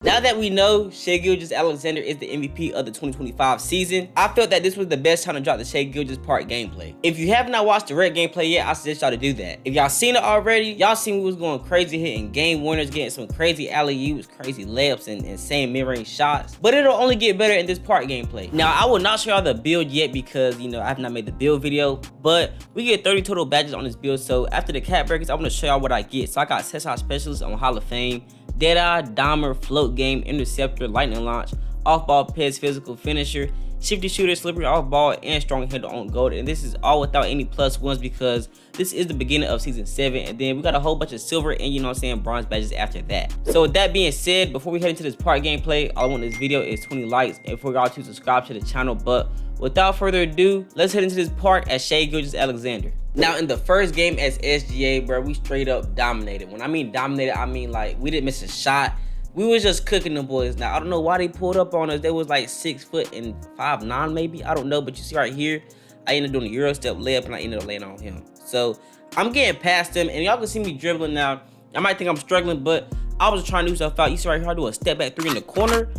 Now that we know SHAI GILGEOUS-ALEXANDER is the MVP of the 2025 season, I felt that this was the best time to drop the SHAI Gilgeous part gameplay. If you have not watched the red gameplay yet, I suggest y'all to do that. If y'all seen it already, y'all seen we was going crazy hitting game winners, getting some crazy alley-oops, crazy layups, and insane mid-range shots. But it'll only get better in this part gameplay. Now, I will not show y'all the build yet because, I have not made the build video, but we get 30 total badges on this build. So after the cap breakers, I want to show y'all what I get. So I got SHAI Specialist on Hall of Fame, Deadeye, Dahmer, Float Game, Interceptor, Lightning Launch, Off-Ball Pez, Physical Finisher, Shifty Shooter, Slippery Off-Ball, and Strong Handle on Gold. And this is all without any plus ones because this is the beginning of Season 7. And then we got a whole bunch of silver and, bronze badges after that. So with that being said, before we head into this part gameplay, all I want in this video is 20 likes and for y'all to subscribe to the channel. But without further ado, let's head into this part as SHAI GILGEOUS-ALEXANDER. Now, in the first game as SGA, bro, we straight up dominated. When I mean dominated, I mean like we didn't miss a shot. We was just cooking the boys. Now, I don't know why they pulled up on us. They was like 6 foot and 5'9" maybe. I don't know, but you see right here, I ended up doing a Euro step layup and I ended up laying on him. So I'm getting past them, and y'all can see me dribbling now. I might think I'm struggling, but I was trying to do stuff out. You see right here, I do a step back 3 in the corner.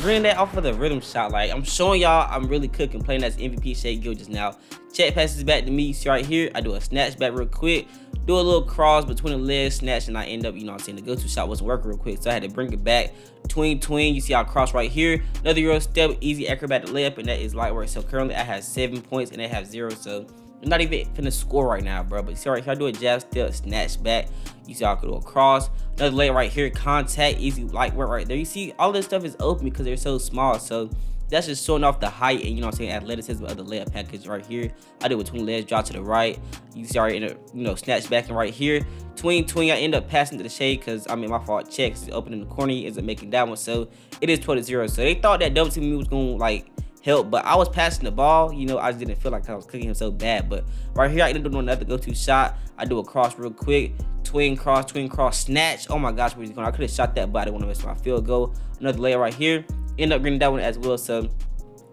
Bring that off of the rhythm shot. Like, I'm showing y'all I'm really cooking, playing as MVP SHAI Gilgeous now. Check passes back to me. You see right here, I do a snatch back real quick, do a little cross between the legs, snatch, and I end up, the go-to shot wasn't working real quick, so I had to bring it back. Tween. You see I cross right here. Another Euro step, easy acrobatic layup, and that is light work. So currently I have 7 points and they have 0. So I'm not even finna score right now, bro. But you see right here, I do a jab step, snatch back. You see I could do a cross. Another layup right here, contact, easy light work right there. You see all this stuff is open because they're so small. So that's just showing off the height and athleticism of the layup package right here. I do between legs, drop to the right. You see already snatch back and right here. Tween. I end up passing to the shade because my fault. Check is open in the corner. He ends up making that one. So it is 12-0. So they thought that double team me was gonna help, but I was passing the ball. I just didn't feel like I was cooking him so bad. But right here, I ended up doing another go-to shot. I do a cross real quick. Tween cross, snatch. Oh my gosh, where he's going? I could have shot that, but I didn't want to miss my field goal. Another layer right here. End up getting that one as well. So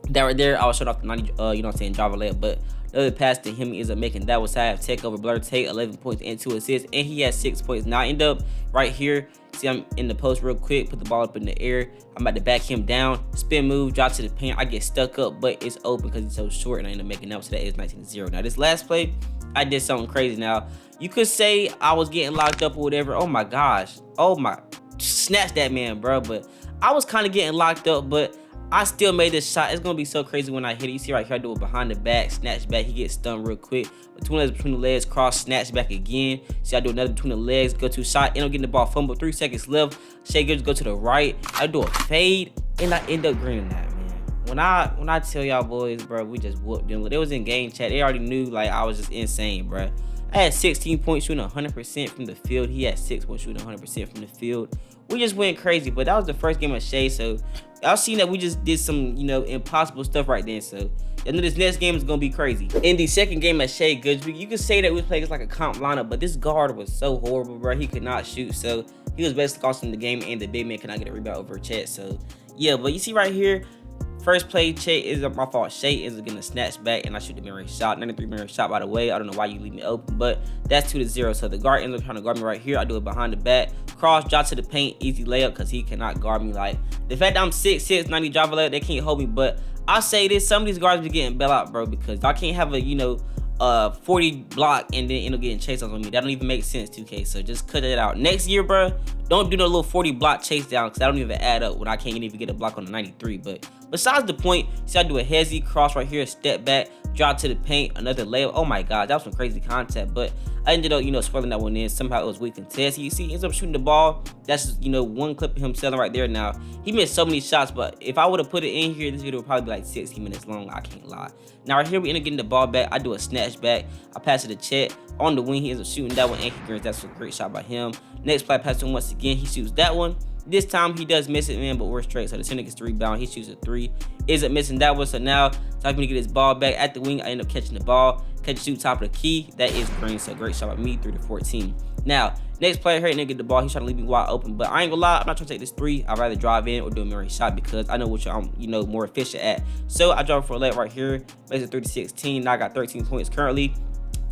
that right there, I was shut off the 90, Java layup. But another pass to him ends up making that one. So I have takeover, blur take, 11 points and 2 assists, and he has 6 points. Now I end up right here. See, I'm in the post real quick, put the ball up in the air. I'm about to back him down, spin move, drop to the paint. I get stuck up, but it's open because it's so short, and I end up making that one. So that is 19-0. Now this last play, I did something crazy. Now you could say I was getting locked up or whatever. Oh my gosh. Oh my, snatch that man, bro. But I was kind of getting locked up, but I still made this shot. It's gonna be so crazy when I hit it. You see right here, I do it behind the back, snatch back. He gets stunned real quick. Between the legs, cross, snatch back again. See, I do another between the legs, go to shot, end up getting the ball fumble. 3 seconds left. SHAI Gilgeous go to the right. I do a fade, and I end up greening that, man. When I tell y'all boys, bro, we just whooped them. They was in game chat. They already knew I was just insane, bro. I had 16 points shooting 100% from the field. He had 6 points shooting 100% from the field. We just went crazy, but that was the first game of SHAI, so y'all seen that we just did some, impossible stuff right then. So I know this next game is gonna be crazy. In the second game of SHAI Gilgeous, you could say that we played like a comp lineup, but this guard was so horrible, bro. He could not shoot, so he was basically costing the game, and the big man cannot get a rebound over Chet. So yeah, but you see right here, first play, Chet is my fault. SHAI is getting a snatch back, and I shoot the mid-range shot. 93 mid-range shot, by the way. I don't know why you leave me open, but that's 2-0. So the guard ends up trying to guard me right here. I do it behind the back. Cross, drop to the paint, easy layup, because he cannot guard me. Like, the fact that I'm 6'6", 90 Java layup, they can't hold me. But I say this, some of these guards be getting bailed out, bro, because I can't have a 40 block and then end up getting chase downs on me. That don't even make sense, 2K. So just cut it out. Next year, bro, don't do no little 40 block chase down, because that don't even add up when I can't even get a block on the 93. But besides the point, see, I do a hezzy cross right here, step back, drop to the paint, another layup. Oh my god, that was some crazy contact, but I ended up spoiling that one in. Somehow it was weak contest. You see, he ends up shooting the ball. That's just, one clip of him selling right there. Now he missed so many shots, but if I would have put it in here, this video would probably be like 60 minutes long. I can't lie. Now right here, we end up getting the ball back. I do a snatch back. I pass it to Chet on the wing. He ends up shooting that one, and he grins. That's a great shot by him. Next play, I pass to him once again. He shoots that one. This time he does miss it, man, but we're straight. So the center gets the rebound. He shoots a 3. Isn't missing that one. So now time for me to get his ball back at the wing. I end up catching the ball. Catch, shoot, top of the key. That is green. So great shot by me, 3-14. Now, next player here, and get the ball. He's trying to leave me wide open, but I ain't gonna lie, I'm not trying to take this 3. I'd rather drive in or do a mirror shot because I know what I'm, more efficient at. So I drove for a layup right here. Makes it 3-16. Now I got 13 points currently.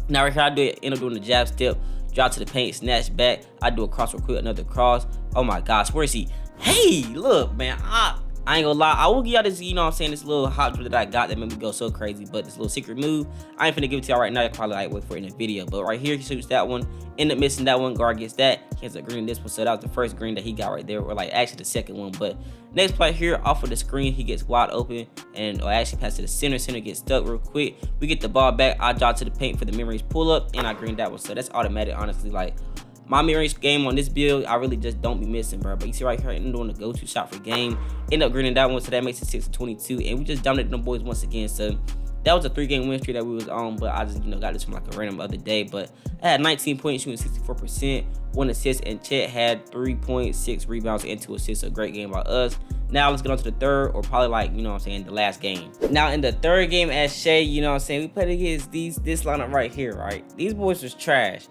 Now right here, I end up doing the jab step, drop to the paint, snatch back. I do a cross real quick, another cross. Oh my gosh, where is he? Hey, look, man, I ain't gonna lie. I will give y'all this, you know what I'm saying, this little hot drip that I got that made me go so crazy. But this little secret move, I ain't finna give it to y'all right now. Y'all probably like wait for it in the video. But right here, he shoots that one, end up missing that one. Guard gets that. He has a green in this one. So that was the first green that he got right there, or like actually the second one. But next play here, off of the screen, he gets wide open and or actually pass to the center. Center gets stuck real quick. We get the ball back. I drop to the paint for the mid-range pull up, and I green that one. So that's automatic, honestly. Like, my mid-range game on this build, I really just don't be missing, bro. But you see right here, I'm doing the go-to shot for game. End up greening that one, so that makes it 6-22. And we just dominated them boys once again. So that was a 3-game win streak that we was on. But I just, got this from like a random other day. But I had 19 points, shooting 64%, 1 assist, and Chet had 3.6 rebounds and 2 assists. A great game by us. Now let's get on to the third, or probably like, the last game. Now in the third game at SHAI, we played against this lineup right here, right? These boys was trash.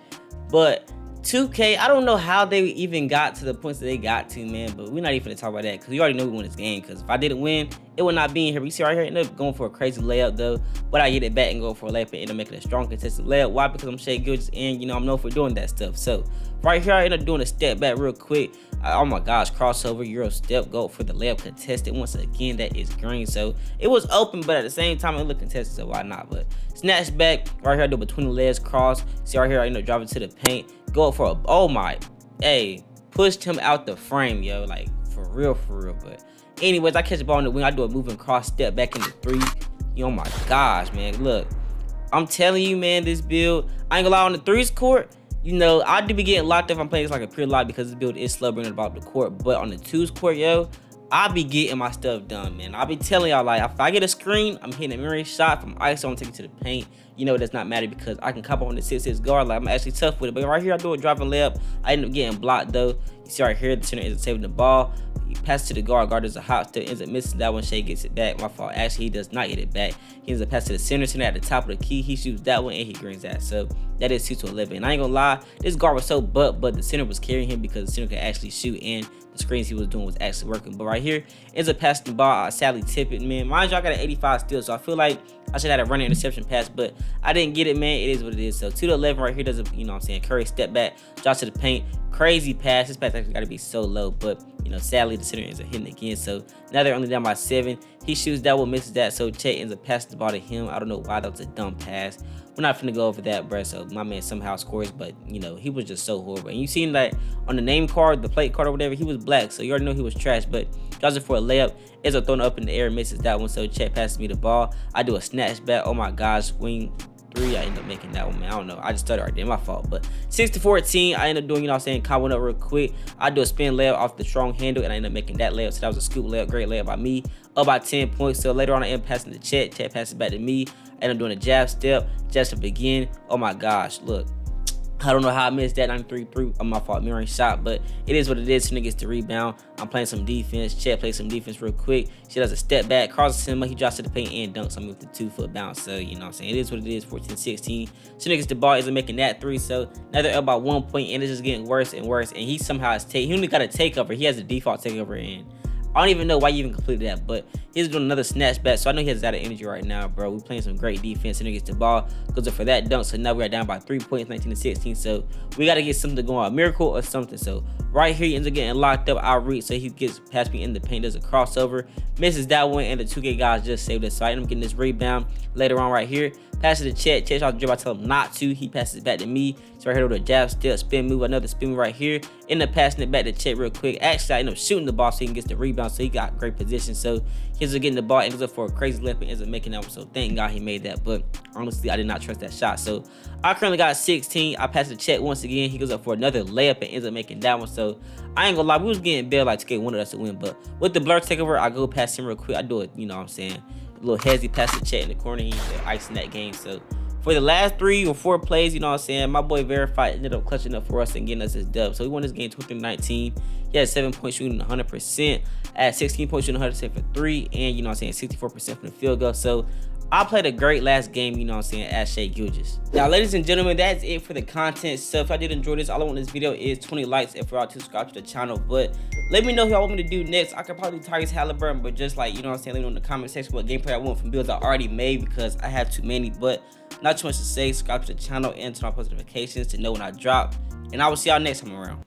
But 2K, I don't know how they even got to the points that they got to, man, but we're not even gonna talk about that because we already know we won this game. Because if I didn't win, it would not be in here. But you see right here, I ended up going for a crazy layup though, but I get it back and go for a layup and end up making a strong contested layup. Why? Because I'm SHAI Gilgeous and I'm known for doing that stuff. So right here, I end up doing a step back real quick. Oh my gosh, crossover, Euro step, go for the layup contested. Once again, that is green. So it was open, but at the same time, it looked contested, so why not? But snatch back, right here, I do between the legs, cross. See right here, I end up driving to the paint, go for a, oh my, hey, pushed him out the frame, yo, like for real. But anyways, I catch the ball in the wing, I do a moving cross step back into 3. Oh my gosh, man, look, I'm telling you, man, this build, I ain't gonna lie, on the 3s court, I do be getting locked up. I'm playing this like a pure lock because this build is slow bringing about the court. But on the 2s court, yo, I be getting my stuff done, man. I be telling y'all, like, if I get a screen, I'm hitting a mid-range shot from ISO, I'm taking to the paint. It does not matter because I can cop on the 6'6" guard. Like, I'm actually tough with it. But right here, I do a driving layup. I end up getting blocked, though. You see right here, the center isn't saving the ball. He passes to the guard. Guard does a hop step, ends up missing that one. SHAI gets it back. My fault. Actually, he does not get it back. He ends up passing to the center. Center at the top of the key. He shoots that one, and he greens that. So that is 2-11. And I ain't gonna lie, this guard was so but the center was carrying him because the center could actually shoot, and the screens he was doing was actually working. But right here, ends up passing the ball. I sadly tip it, man. Mind you, I got an 85 still, so I feel like I should have had a running interception pass, but I didn't get it, man. It is what it is. So 2-11 right here does a, Curry step back, drops to the paint, crazy pass. This pass actually got to be so low, but sadly the center ends up hitting again. So now they're only down by 7. He shoots that one, misses that. So Chet ends up passing the ball to him. I don't know why that was a dumb pass. We're not finna go over that, bro. So my man somehow scores, but he was just so horrible. And you seen that on the name card, the plate card or whatever, he was black, so you already know he was trash. But drops it for a layup, ends up throwing it up in the air, misses that one. So Chet passes me the ball. I do a snatch back. Oh my gosh, wing 3. I end up making that one, man. I don't know. I just started right there, my fault. But 6-14, I end up doing, caught one up real quick. I do a spin layup off the strong handle, and I end up making that layup. So that was a scoop layup, great layup by me. Up by 10 points. So later on, I end up passing to Chet. Chet passes back to me. I end up doing a jab step, just to begin. Oh my gosh, look. I don't know how I missed that 93-3 on my fault, mid-range shot, but it is what it is. Center gets the rebound. I'm playing some defense. Chet plays some defense real quick. She does a step back, crosses him, he drops to the paint and dunks on me with the 2-foot bounce. So, it is what it is, 14-16. Center gets the ball, isn't making that 3, so now they're up by 1 point, and it's just getting worse and worse, and he somehow has he only got a takeover. He has a default takeover, and I don't even know why you even completed that, but he's doing another snatch back, so I know he has that energy right now, bro. We're playing some great defense, and he gets the ball, goes up for that dunk, so now we're down by 3 points, 19-16, so we got to get something going, a miracle or something. So right here, he ends up getting locked up, out reach, so he gets past me in the paint, does a crossover, misses that one, and the 2K guys just saved us, so I end up getting this rebound later on right here. Passes to Chet. Chet shot the dribble. I tell him not to. He passes it back to me. So right here with a jab step, spin move, another spin move right here. End up passing it back to Chet real quick. Actually, I end up shooting the ball so he can get the rebound. So he got great position. So he ends up getting the ball, ends up for a crazy left, and ends up making that one. So thank God he made that. But honestly, I did not trust that shot. So I currently got 16. I pass it to Chet once again. He goes up for another layup and ends up making that one. So I ain't gonna lie, we was getting bailed like 2K wanted us to win. But with the blur takeover, I go past him real quick. I do it, a little hezzy pass to Chet in the corner. He's icing that game. So for the last 3 or 4 plays, my boy Verified ended up clutching up for us and getting us his dub. So we won this game 23-19. He had 7 points shooting 100%, at 16 points shooting 100% for 3, and 64% from the field goal. So I played a great last game, at SHAI Gilgeous. Now, ladies and gentlemen, that's it for the content. So if I did enjoy this, all I want in this video is 20 likes and for y'all to subscribe to the channel. But let me know who y'all want me to do next. I could probably do Tyrese Halliburton, but just like, let me know in the comment section what gameplay I want from builds I already made because I have too many. But not too much to say. Subscribe to the channel and turn on post notifications to know when I drop. And I will see y'all next time around.